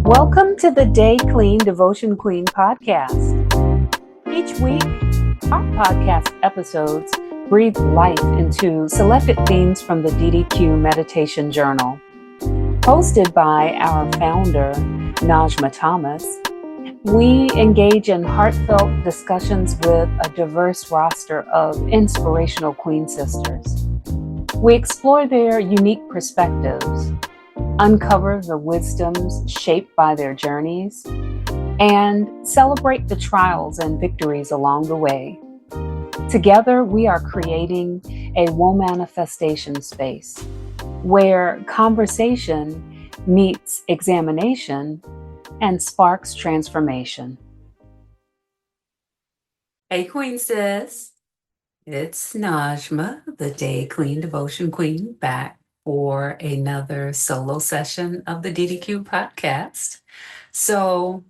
Welcome to the Dayclean Devotion Queen Podcast. Each week, our podcast episodes breathe life into selected themes from the DDQ Meditation Journal. Hosted by our founder, Najma Thomas, we engage in heartfelt discussions with a diverse roster of inspirational Queen sisters. We explore their unique perspectives, uncover the wisdoms shaped by their journeys, and celebrate the trials and victories along the way. Together, we are creating a womanifestation space where conversation meets examination and sparks transformation. Hey, Queen sis. It's Najma, the Dayclean Devotion Queen, back for another solo session of the DDQ podcast. So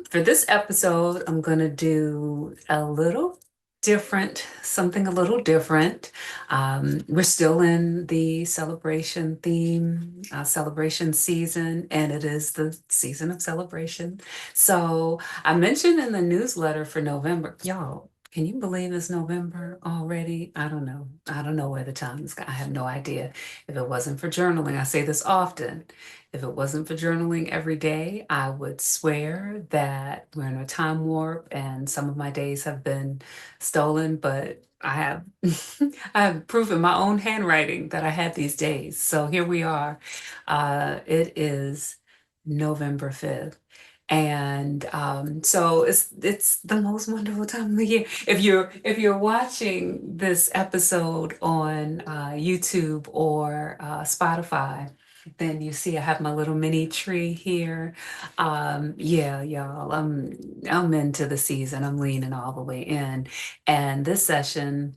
for this episode, I'm going to do something a little different. We're still in the celebration theme, celebration season, and it is the season of celebration. So I mentioned in the newsletter for November, y'all, can you believe it's November already? I don't know. I don't know where the time is. I have no idea. If it wasn't for journaling, I say this often. If it wasn't for journaling every day, I would swear that we're in a time warp and some of my days have been stolen, but I have I have proof in my own handwriting that I had these days. So here we are. It is November 5th. And so it's the most wonderful time of the year. If you're watching this episode on YouTube or Spotify, then you see I have my little mini tree here. Yeah, y'all, I'm into the season. I'm leaning all the way in. And this session,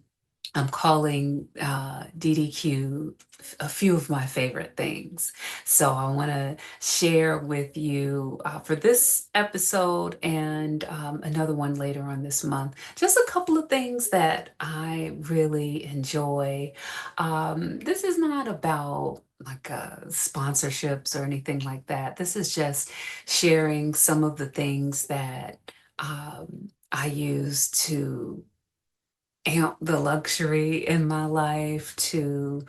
I'm calling DDQ a few of my favorite things. So I want to share with you for this episode and another one later on this month, just a couple of things that I really enjoy. This is not about like sponsorships or anything like that. This is just sharing some of the things that I use to amp the luxury in my life, to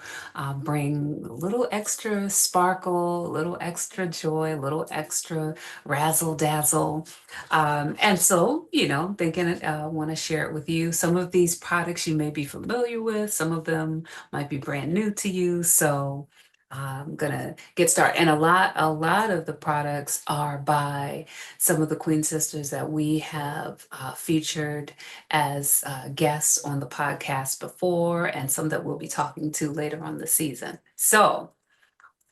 bring a little extra sparkle, a little extra joy, a little extra razzle dazzle. And so, thinking I want to share it with you. Some of these products you may be familiar with, some of them might be brand new to you. So I'm gonna get started. And a lot of the products are by some of the Queen sisters that we have featured as guests on the podcast before, and some that we'll be talking to later on the season. So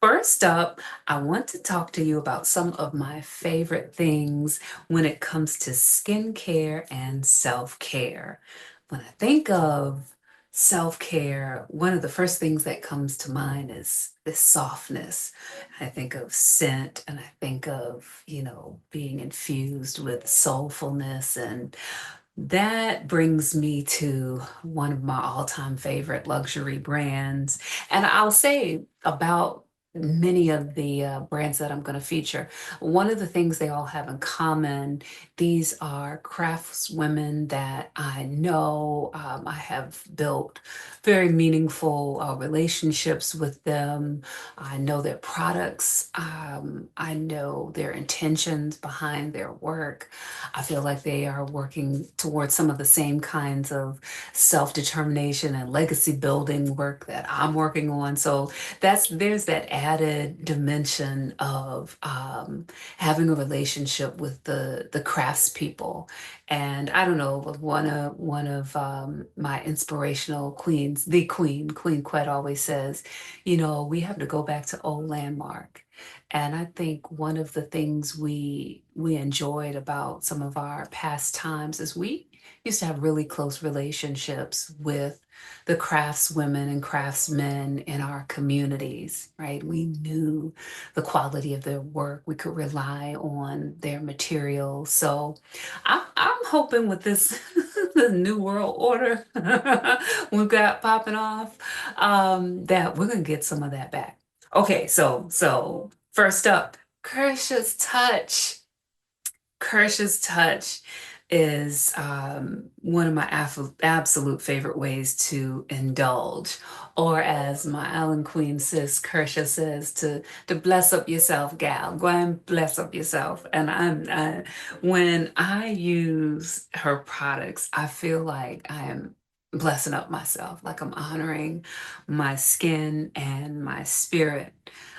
first up, I want to talk to you about some of my favorite things when it comes to skincare and self-care. When I think of self-care, one of the first things that comes to mind is this softness. I think of scent and I think of, being infused with soulfulness, and that brings me to one of my all-time favorite luxury brands. And I'll say about many of the brands that I'm going to feature, one of the things they all have in common, these are craftswomen that I know. I have built very meaningful relationships with them. I know their products. I know their intentions behind their work. I feel like they are working towards some of the same kinds of self-determination and legacy building work that I'm working on. So there's that added dimension of having a relationship with the craftspeople. And I don't know, but one of my inspirational queens, the Queen Quet always says, we have to go back to old landmark. And I think one of the things we enjoyed about some of our past times is we used to have really close relationships with the craftswomen and craftsmen in our communities, right? We knew the quality of their work. We could rely on their materials. So I'm hoping with this the new world order we've got popping off, that we're gonna get some of that back. Okay, so first up, Kersha's Touch. Kirsch's Touch is one of my absolute favorite ways to indulge, or as my Island Queen sis Kirsha says, to bless up yourself, gal. Go and bless up yourself. And when I use her products, I feel like I am blessing up myself, like I'm honoring my skin and my spirit.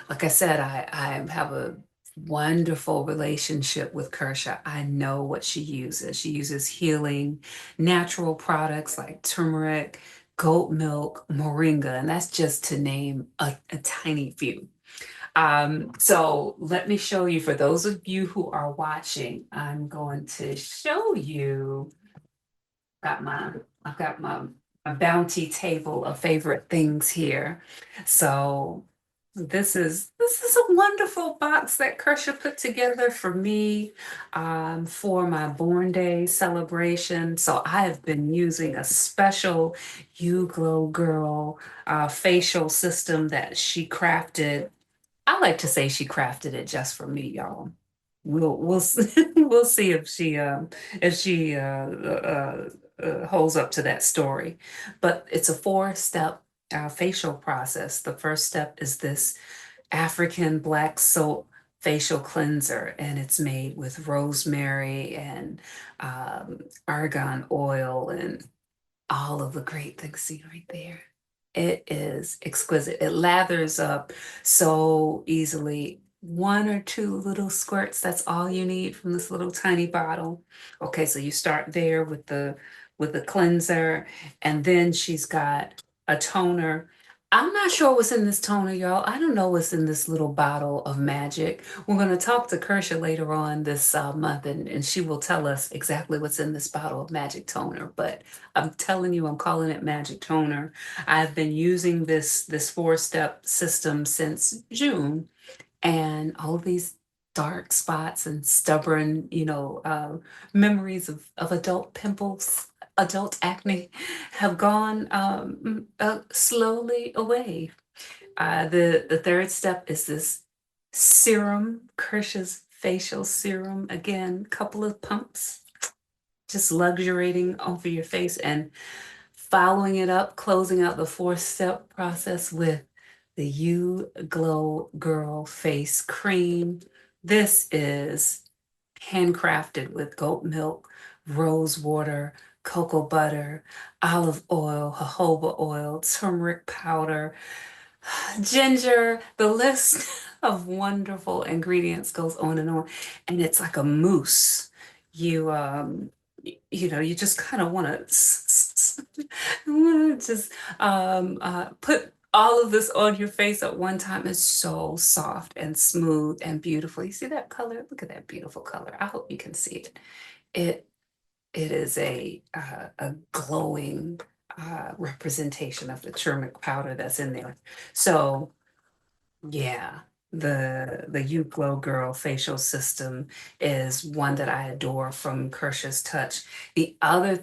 Like I said, I have a wonderful relationship with Kersha. I know what she uses. She uses healing, natural products like turmeric, goat milk, moringa, and that's just to name a tiny few. So let me show you, for those of you who are watching, I'm going to show you, got my, I've got my bounty table of favorite things here. So this is a wonderful box that Kersha put together for me for my Born Day celebration. So I have been using a special You Glow Girl facial system that she crafted. I like to say she crafted it just for me, y'all. We'll we'll see if she holds up to that story. But it's a four-step facial process. The first step is this African black soap facial cleanser, and it's made with rosemary and argan oil and all of the great things. See right there. It is exquisite. It lathers up so easily. One or two little squirts, that's all you need from this little tiny bottle. Okay, so you start there with the cleanser, and then she's got a toner. I'm not sure what's in this toner, y'all. I don't know what's in this little bottle of magic. We're going to talk to Kersha later on this month, and she will tell us exactly what's in this bottle of magic toner. But I'm telling you, I'm calling it magic toner. I've been using this four-step system since June, and all of these dark spots and stubborn, memories of adult pimples, adult acne have gone slowly away. The third step is this serum, Kirsch's facial serum. Again, couple of pumps, just luxuriating over your face, and following it up, closing out the four-step process with the You Glow Girl Face Cream. This is handcrafted with goat milk, rose water, cocoa butter, olive oil, jojoba oil, turmeric powder, ginger. The list of wonderful ingredients goes on, and it's like a mousse. You you just kind of want to just put all of this on your face at one time. It's so soft and smooth and beautiful. You see that color? Look at that beautiful color. I hope you can see it. It it is a glowing representation of the turmeric powder that's in there. So yeah, the You Glow Girl facial system is one that I adore from Kersha's Touch. The other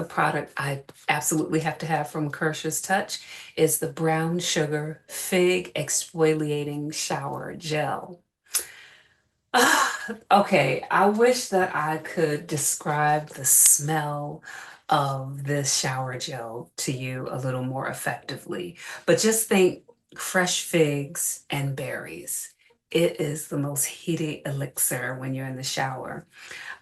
product I absolutely have to have from Kersha's Touch is the brown sugar fig exfoliating shower gel. Okay, I wish that I could describe the smell of this shower gel to you a little more effectively, but just think fresh figs and berries. It is the most heated elixir when you're in the shower.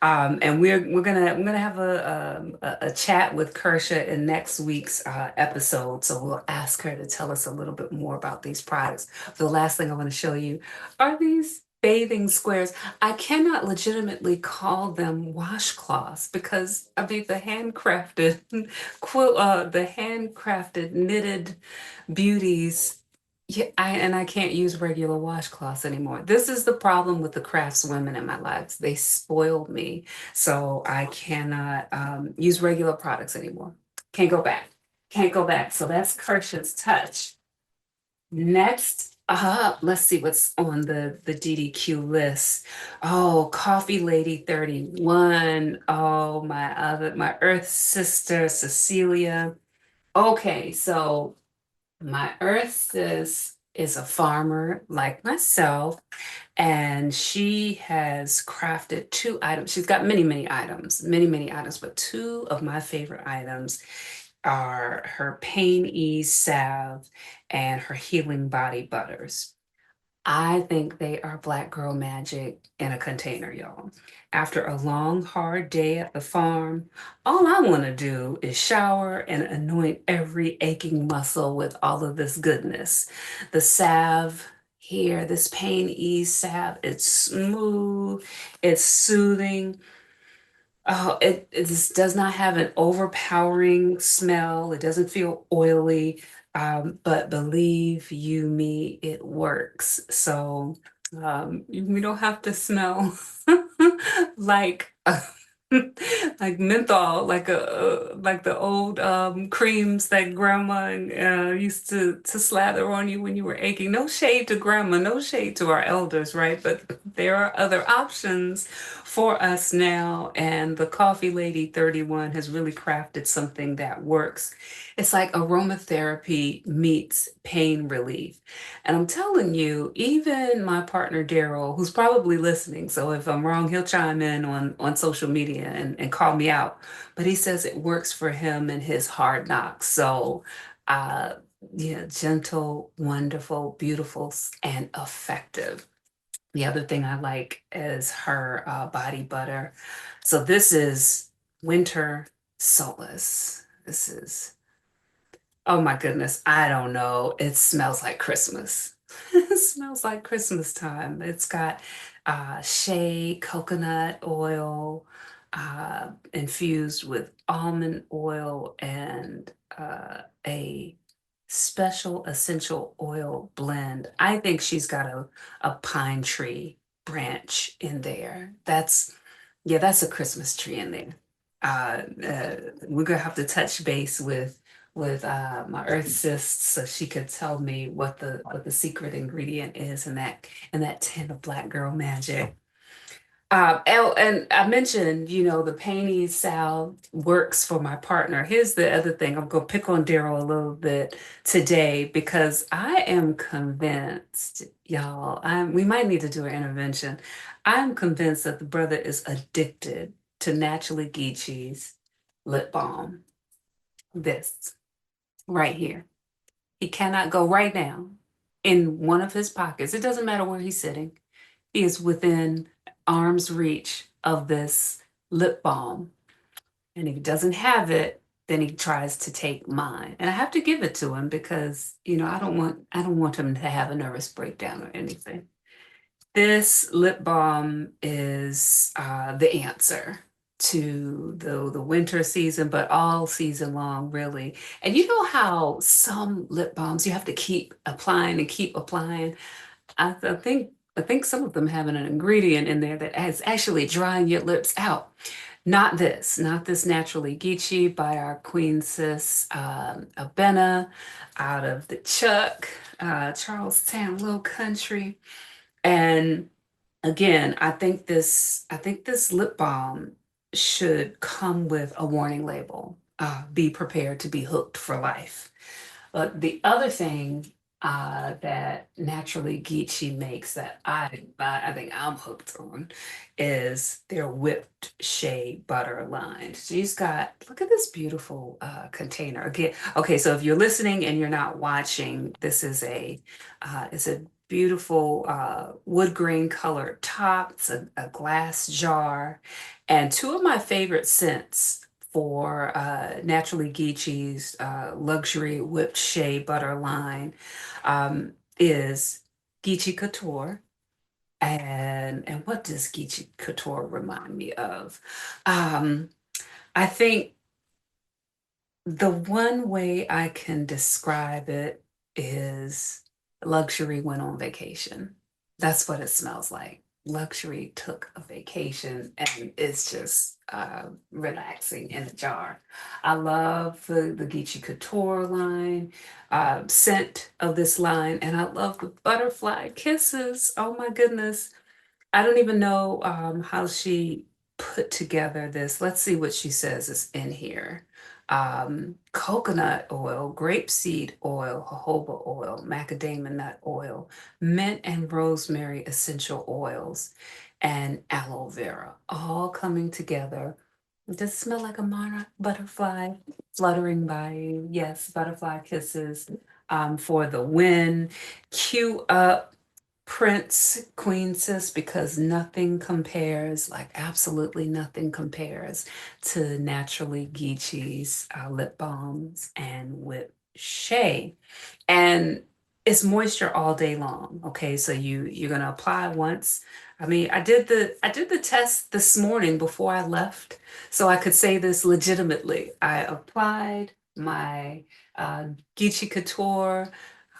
And we're gonna have a chat with Kersha in next week's episode. So we'll ask her to tell us a little bit more about these products. The last thing I want to show you are these bathing squares. I cannot legitimately call them washcloths because I mean the handcrafted the handcrafted knitted beauties. Yeah, I can't use regular washcloths anymore. This is the problem with the craftswomen in my lives. They spoiled me, so I cannot use regular products anymore. Can't go back. Can't go back. So that's Kersha's Touch. Next, let's see what's on the DDQ list. Oh, Coffee Lady 31. Oh, my Earth sister Cecilia. Okay, so my Earth sis is a farmer like myself, And she has crafted two items. She's got many, many items, many, many items, but two of my favorite items are her pain ease salve and her healing body butters. I think they are Black girl magic in a container, y'all. After a long, hard day at the farm, all I want to do is shower and anoint every aching muscle with all of this goodness. The salve here, this pain ease salve, it's smooth, it's soothing. Oh, it just does not have an overpowering smell. It doesn't feel oily. But believe you me, it works. So we don't have to smell like like menthol, like the old creams that grandma used to slather on you when you were aching. No shade to grandma, no shade to our elders, right? But there are other options for us now, and the Coffee Lady 31 has really crafted something that works. It's like aromatherapy meets pain relief. And I'm telling you, even my partner Daryl, who's probably listening, so if I'm wrong, he'll chime in on social media and call me out. But he says it works for him and his hard knocks. So uh yeah, gentle, wonderful, beautiful, and effective. The other thing I like is her body butter. So this is Winter Solace. This is, oh my goodness, I don't know. It smells like Christmas. It smells like Christmas time. It's got shea coconut oil infused with almond oil and a special essential oil blend. I think she's got a pine tree branch in there. Yeah, that's a Christmas tree in there. We're gonna have to touch base with my earth sis so she could tell me what the secret ingredient is in that tin of black girl magic. And I mentioned, the painting salve works for my partner. Here's the other thing. I'm gonna pick on Daryl a little bit today because I am convinced, y'all, we might need to do an intervention. I'm convinced that the brother is addicted to Naturally Geechee's lip balm. This right here. He cannot go right now in one of his pockets. It doesn't matter where he's sitting. He is within arm's reach of this lip balm. And if he doesn't have it, then he tries to take mine. And I have to give it to him because, I don't want him to have a nervous breakdown or anything. This lip balm is the answer to the winter season, but all season long, really. And you know how some lip balms you have to keep applying and keep applying? I think some of them have an ingredient in there that is actually drying your lips out. Not this Naturally Geechee by our queen sis Abena out of the Chuck, Charlestown Low Country. And again, I think this lip balm should come with a warning label. Be prepared to be hooked for life. But the other thing that Naturally Geechee makes that I think I'm hooked on is their whipped shea butter line. She's got, look at this beautiful container. Again, okay, so if you're listening and you're not watching, this is it's a beautiful wood grain colored top. It's a glass jar. And two of my favorite scents for Naturally Geechee's luxury whipped shea butter line is Geechee Couture. And what does Geechee Couture remind me of? Um, I think the one way I can describe it is luxury went on vacation. That's what it smells like. Luxury took a vacation and it's just relaxing in a jar. I love the Geechee Couture line, scent of this line, and I love the butterfly kisses. Oh my goodness. I don't even know how she put together this. Let's see what she says is in here. coconut oil, grapeseed oil, jojoba oil, macadamia nut oil, mint and rosemary essential oils, and aloe vera, all coming together. Does it smell like a monarch butterfly fluttering by you? Yes, butterfly kisses for the win. Cue up Prince, Queen Sis, because nothing compares, like absolutely nothing compares to Naturally Geechee's lip balms and whip shea. And it's moisture all day long. Okay, so you're gonna apply once. I mean, I did the test this morning before I left, so I could say this legitimately. I applied my uh, Geechee Couture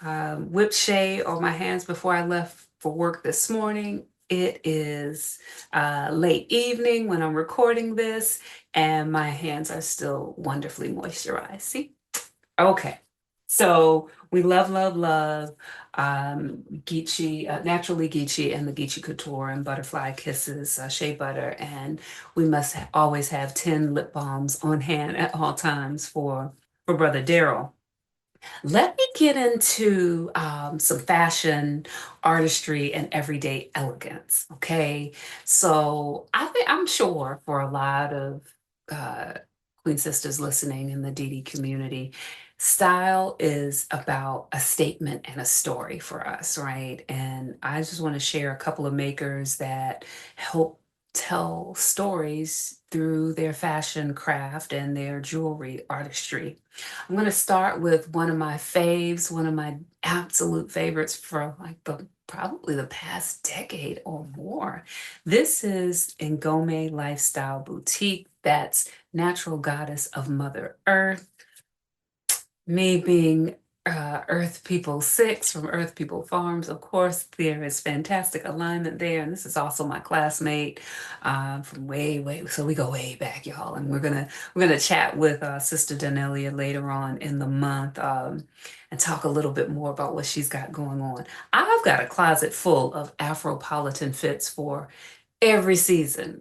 whip shea on my hands before I left for work this morning. It is late evening when I'm recording this, and my hands are still wonderfully moisturized. See? Okay. So we love, love, love Geechee, Naturally Geechee and the Geechee Couture and Butterfly Kisses, Shea Butter. And we must always have 10 lip balms on hand at all times for Brother Daryl. Let me get into some fashion, artistry, and everyday elegance. Okay, so I'm sure for a lot of uh, Queen Sisters listening in the DD community, style is about a statement and a story for us, right? And I just want to share a couple of makers that help tell stories through their fashion craft and their jewelry artistry. I'm going to start with one of my faves, one of my absolute favorites for like probably the past decade or more. This is Ngome Lifestyle Boutique. That's Natural Goddess of Mother Earth. Me being Earth People 6 from Earth People Farms, of course, there is fantastic alignment there. And this is also my classmate from way, way, so we go way back, y'all. And we're gonna chat with Sister Danelia later on in the month and talk a little bit more about what she's got going on. I've got a closet full of Afropolitan fits for every season,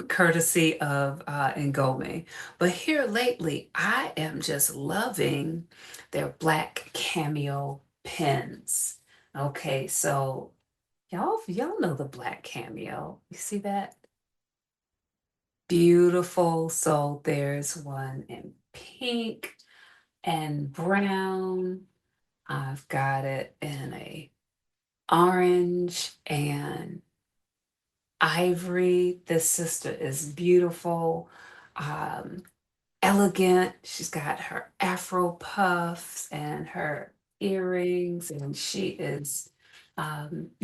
courtesy of Ngome. But here lately, I am just loving their black cameo pins. Okay, so y'all know the black cameo. You see that? Beautiful. So there's one in pink and brown. I've got it in a orange and ivory. This sister is beautiful, um, elegant. She's got her afro puffs and her earrings, and she is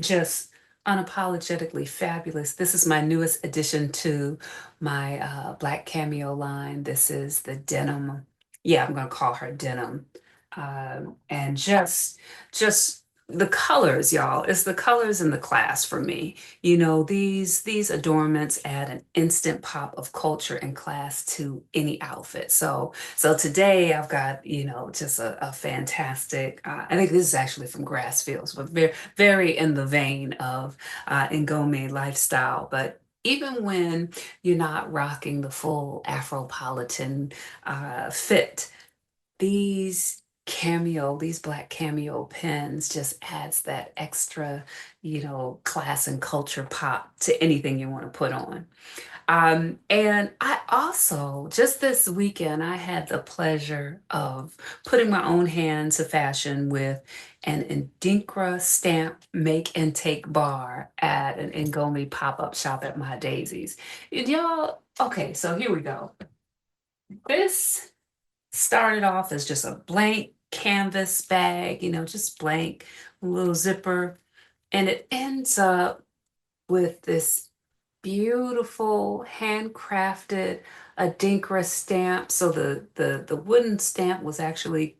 just unapologetically fabulous. This is my newest addition to my black cameo line. This is the denim. Yeah, I'm gonna call her denim. And just the colors, y'all. It's the colors and the class for me. You know, these adornments add an instant pop of culture and class to any outfit. So today I've got, just a fantastic, I think this is actually from Grassfields, but very, very in the vein of Ngome lifestyle. But even when you're not rocking the full Afropolitan fit, these black cameo pins just adds that extra, class and culture pop to anything you want to put on. And I also, just this weekend, I had the pleasure of putting my own hand to fashion with an Indinkra stamp make and take bar at an Ngoni pop-up shop at My Daisy's. And y'all, okay, so here we go. This started off as just a blank canvas bag, just blank, little zipper. And it ends up with this beautiful handcrafted Adinkra stamp. So the wooden stamp was actually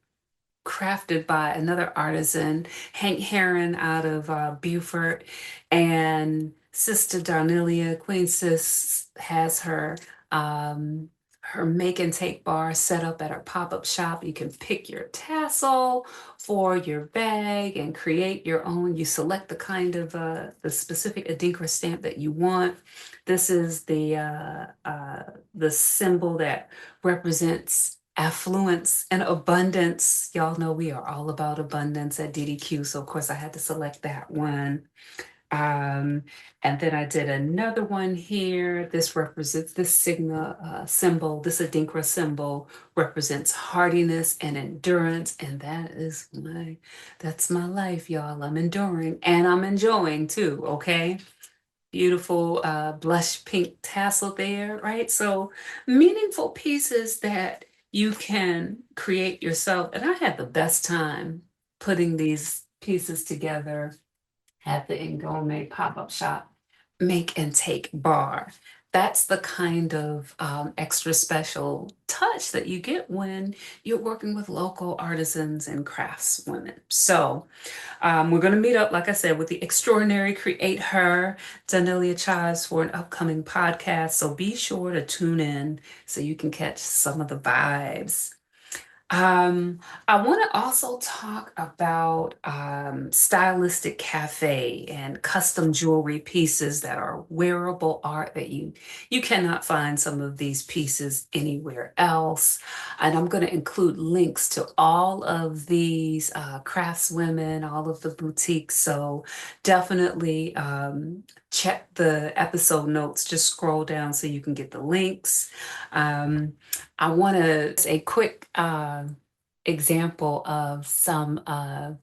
crafted by another artisan, Hank Heron out of Beaufort. And Sister Darnelia, Queen Sis, has um, her make and take bar set up at our pop-up shop. You can pick your tassel for your bag and create your own. You select the kind of the specific Adinkra stamp that you want. This is the symbol that represents affluence and abundance. Y'all know we are all about abundance at DDQ, so of course I had to select that one. Um, and then I did another one here. This represents this Sigma symbol, this Adinkra symbol represents hardiness and endurance. And that's my life, y'all. I'm enduring and I'm enjoying too, okay? Beautiful blush pink tassel there, right? So meaningful pieces that you can create yourself. And I had the best time putting these pieces together at the Ngome pop-up shop make and take bar. That's the kind of extra special touch that you get when you're working with local artisans and craftswomen. So we're going to meet up, like I said, with the extraordinary Create Her, Danelia Chives, for an upcoming podcast. So be sure to tune in so you can catch some of the vibes. Um, I want to also talk about stylistic cafe and custom jewelry pieces that are wearable art that you cannot find some of these pieces anywhere else. And I'm going to include links to all of these craftswomen, all of the boutiques. So definitely check the episode notes. Just scroll down so you can get the links. Um, I want to a quick example of some of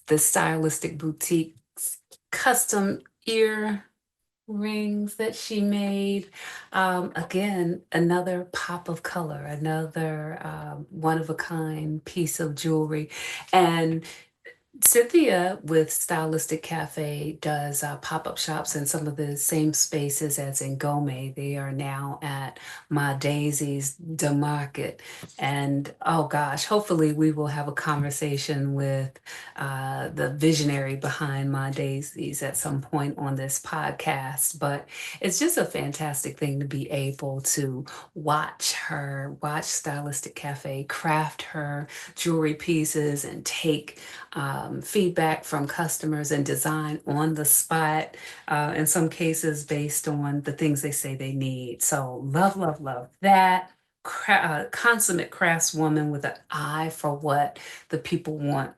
the stylistic boutiques custom earrings that she made. Again, another pop of color, another one of a kind piece of jewelry. And Cynthia with Stylistic Cafe does pop-up shops in some of the same spaces as in Gome. They are now at My Daisy's The Market. And oh gosh, hopefully we will have a conversation with the visionary behind My Daisy's at some point on this podcast. But it's just a fantastic thing to be able to watch Stylistic Cafe craft her jewelry pieces and take feedback from customers and design on the spot, in some cases based on the things they say they need. So love, love, love that. Consummate craftswoman with an eye for what the people want.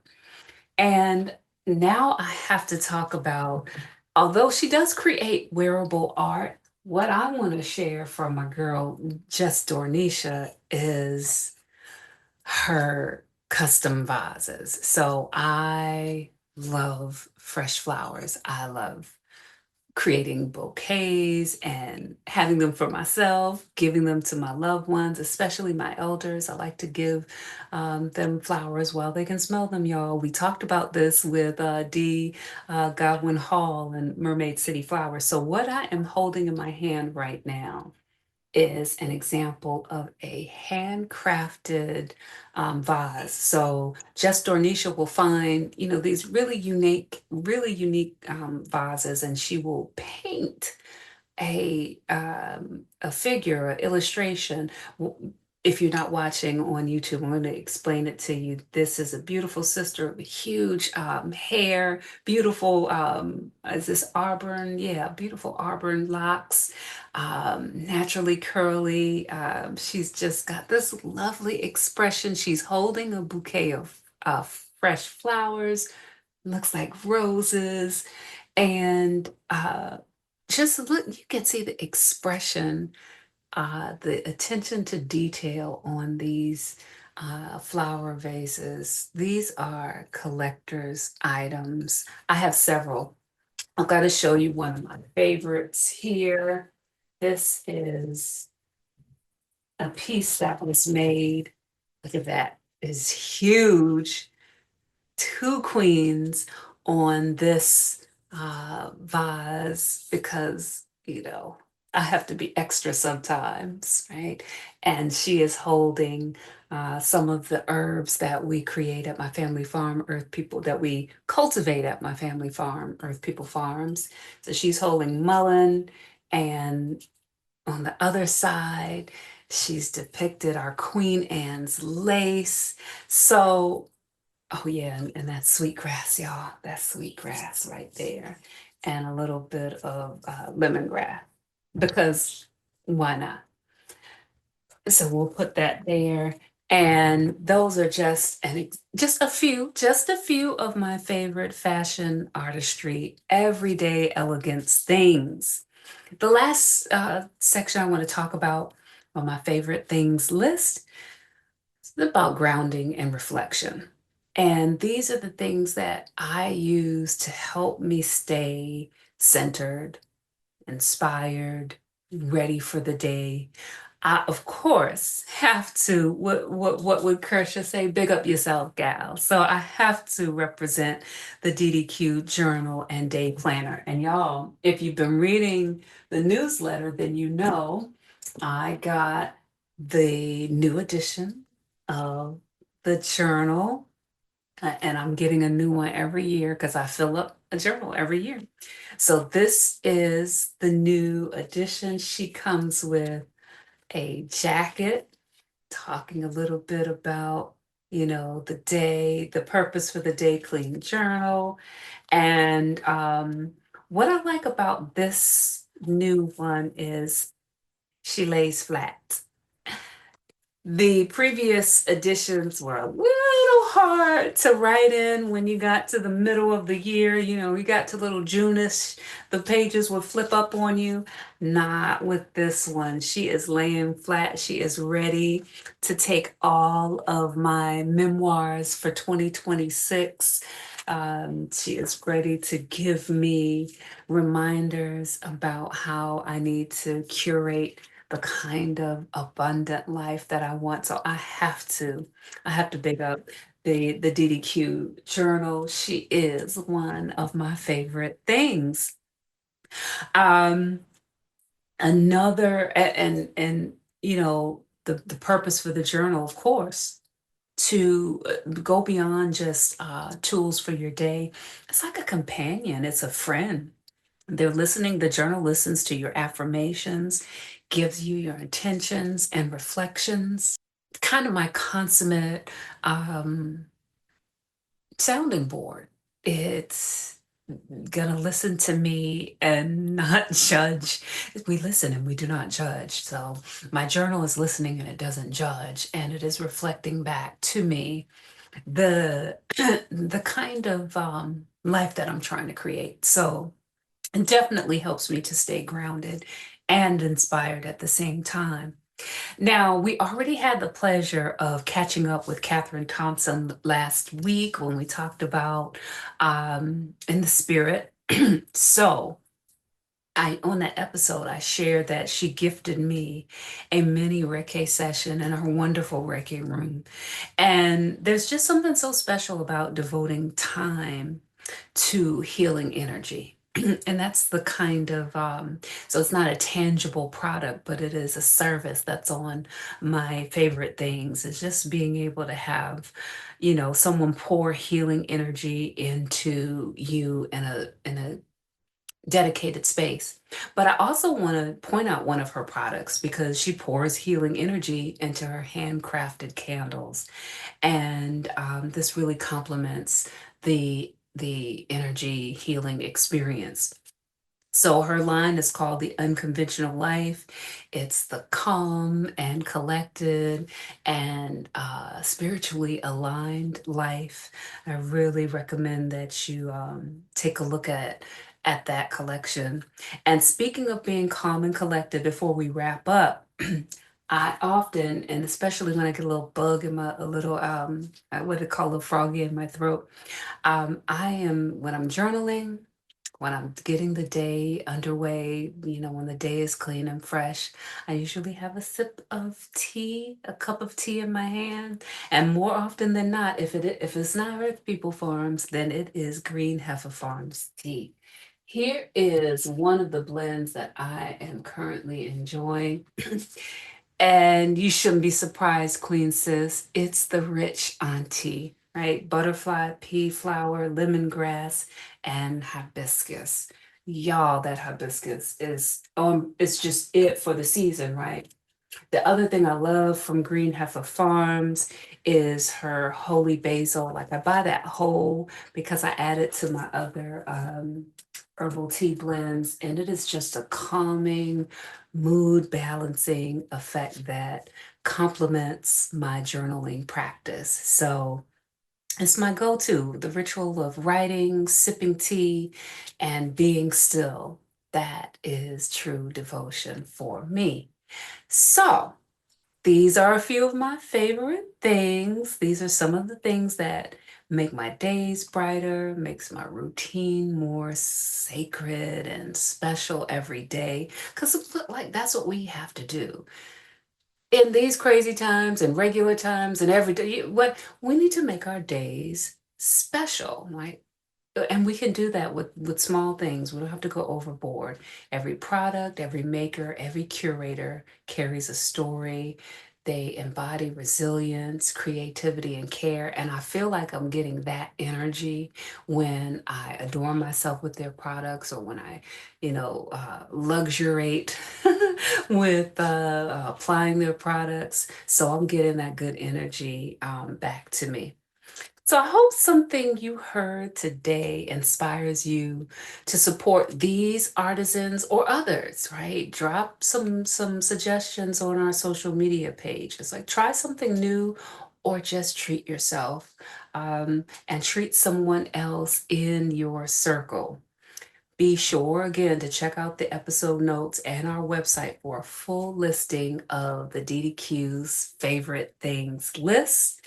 And now I have to talk about, although she does create wearable art, what I want to share from my girl, Just Dornisha, is her custom vases. So I love fresh flowers. I love creating bouquets and having them for myself, giving them to my loved ones, especially my elders. I like to give them flowers while they can smell them, y'all. We talked about this with D. Godwin Hall and Mermaid City Flowers. So what I am holding in my hand right now is an example of a handcrafted vase. So Just Dornisha will find, these really unique vases, and she will paint a figure, an illustration. If you're not watching on YouTube, I'm going to explain it to you. This is a beautiful sister with huge hair, beautiful, is this auburn? Yeah, beautiful auburn locks, naturally curly. She's just got this lovely expression. She's holding a bouquet of fresh flowers, looks like roses, and just look, you can see the expression, the attention to detail on these flower vases. These are collector's items. I have several. I've got to show you one of my favorites here. This is a piece that was made. Look at that. It's huge. Two queens on this vase because, I have to be extra sometimes, right? And she is holding some of the herbs that we create at my family farm, Earth People, that we cultivate at my family farm, Earth People Farms. So she's holding mullein, and on the other side, She's depicted our Queen Anne's lace. So, oh yeah, and that's sweetgrass, y'all. That's sweetgrass right there. And a little bit of lemongrass because why not? So we'll put that there. And those are just a few of my favorite fashion, artistry, everyday elegance things. The last section I want to talk about on my favorite things list is about grounding and reflection. And these are the things that I use to help me stay centered, inspired, ready for the day. I, of course, have to, what would Kersha say? Big up yourself, gal. So I have to represent the DDQ journal and day planner. And y'all, if you've been reading the newsletter, then you know I got the new edition of the journal, and I'm getting a new one every year because I fill up a journal every year. So this is the new edition. She comes with a jacket talking a little bit about, the day, the purpose for the Dayclean journal. And what I like about this new one is she lays flat. The previous editions were a little hard to write in when you got to the middle of the year. You got to little June-ish, the pages would flip up on you. Not with this one. She is laying flat. She is ready to take all of my memoirs for 2026. She is ready to give me reminders about how I need to curate the kind of abundant life that I want. So I have to big up the DDQ journal. She is one of my favorite things. Um, and the purpose for the journal, of course, to go beyond just tools for your day. It's like a companion. It's a friend. The journal listens to your affirmations, gives you your intentions and reflections. Kind of my consummate sounding board. It's gonna listen to me and not judge. We listen and we do not judge. So my journal is listening and it doesn't judge, and it is reflecting back to me the the kind of life that I'm trying to create. So it definitely helps me to stay grounded and inspired at the same time. Now, we already had the pleasure of catching up with Catherine Thompson last week when we talked about in the spirit. So, on that episode, I shared that she gifted me a mini Reiki session in her wonderful Reiki room. And there's just something so special about devoting time to healing energy. And that's the kind of, so it's not a tangible product, but it is a service that's on my favorite things. It's just being able to have, someone pour healing energy into you in a dedicated space. But I also want to point out one of her products because she pours healing energy into her handcrafted candles, and this really complements the energy healing experience. So her line is called The Unconventional Life. It's the calm and collected and spiritually aligned life. I really recommend that you take a look at that collection. And speaking of being calm and collected, before we wrap up, I often, and especially when I get a little bug in my, a little, what they call a froggy in my throat, when I'm journaling, when I'm getting the day underway, when the day is clean and fresh, I usually have a sip of tea, a cup of tea in my hand. And more often than not, if it's not Earth People Farms, then it is Green Heifer Farms tea. Here is one of the blends that I am currently enjoying. And you shouldn't be surprised, Queen Sis. It's the rich auntie, right? Butterfly pea flower, lemongrass, and hibiscus. Y'all, that hibiscus is it's just it for the season, right? The other thing I love from Green Heifer Farms is her holy basil. Like I buy that whole because I add it to my other herbal tea blends, and it is just a calming, mood balancing effect that complements my journaling practice. So it's my go-to, the ritual of writing, sipping tea, and being still. That is true devotion for me. So, these are a few of my favorite things. These are some of the things that make my days brighter, makes my routine more sacred and special every day. Because like that's what we have to do in these crazy times and regular times and every day. What we need to make our days special, right? And we can do that with small things. We don't have to go overboard. Every product, every maker, every curator carries a story. They embody resilience, creativity, and care. And I feel like I'm getting that energy when I adorn myself with their products, or when I, luxuriate with applying their products. So I'm getting that good energy back to me. So I hope something you heard today inspires you to support these artisans or others, right? Drop some suggestions on our social media page. It's like try something new or just treat yourself, and treat someone else in your circle. Be sure again to check out the episode notes and our website for a full listing of the DDQ's favorite things list.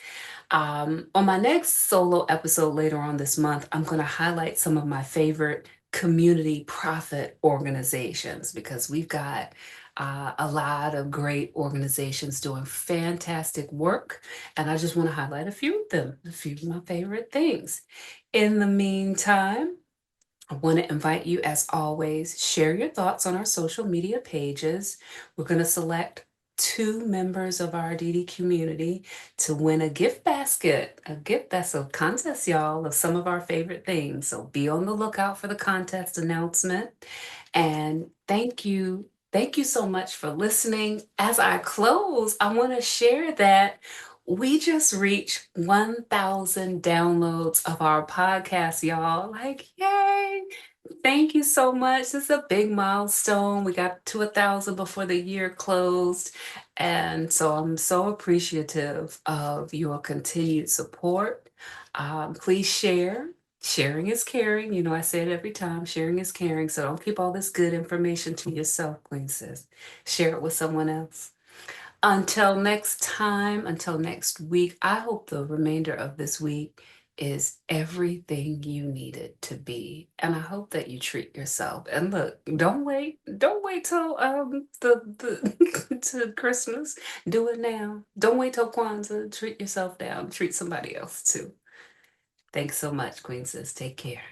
On my next solo episode later on this month, I'm going to highlight some of my favorite community profit organizations, because we've got a lot of great organizations doing fantastic work. And I just want to highlight a few of them, a few of my favorite things. In the meantime, I want to invite you, as always, share your thoughts on our social media pages. We're going to select 2 members of our DD community to win a gift basket. A gift, that's a contest, y'all, of some of our favorite things. So be on the lookout for the contest announcement. And thank you. Thank you so much for listening. As I close, I want to share that we just reached 1,000 downloads of our podcast, y'all. Like, yay! Thank you so much. This is a big milestone. We got to 1,000 before the year closed. And so I'm so appreciative of your continued support. Please share. Sharing is caring. You know, I say it every time. Sharing is caring. So don't keep all this good information to yourself, Queen Sis. Share it with someone else. Until next time, until next week, I hope the remainder of this week is everything you need it to be. And I hope that you treat yourself. And look, don't wait till the to Christmas. Do it now. Don't wait till Kwanzaa. Treat yourself down. Treat somebody else too. Thanks so much, Queen Sis. Take care.